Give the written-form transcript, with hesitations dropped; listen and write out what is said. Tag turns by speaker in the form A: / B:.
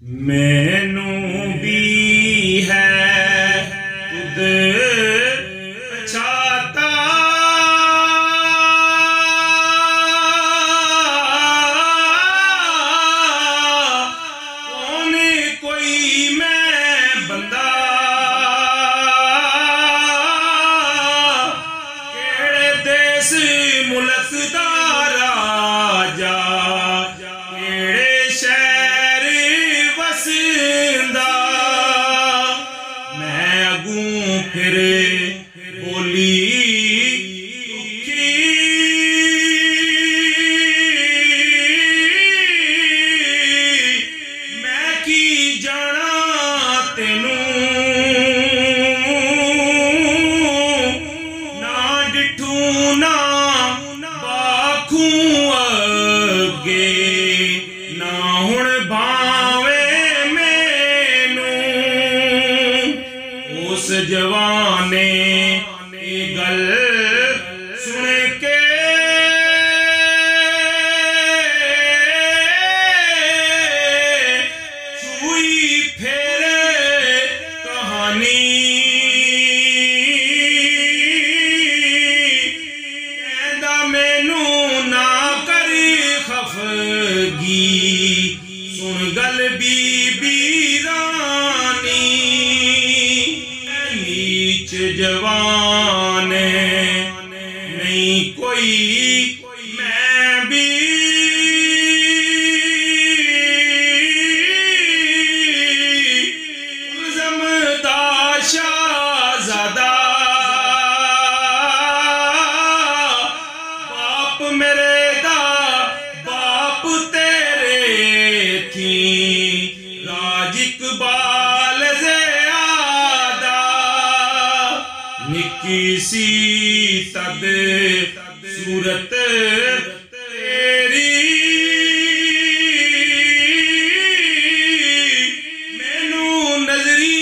A: मैनू भी है खुद पछाता, कौन कोई मैं बंदा, केड़े देश मुल्क दा राजा, केड़े शहर वसदा। मैं अगूं फिर बोली मैं की जाना तेनू, ना डिठू ना बाखू अगे, ना हुण भावे मैनू। उस जवाने ये गल सुन के छुई फिर कहानी, कहंदा मैनू ना कर खफगी, सुन गल बीबी रानी। नीच जवान नहीं कोई मैं भी, ज़मदा शाहज़ादा, बाप मेरे दा बाप तेरे थी, राज इकबाल ज़ियादा। निक्की सी तद सूरत तेरी, मैनू नजरी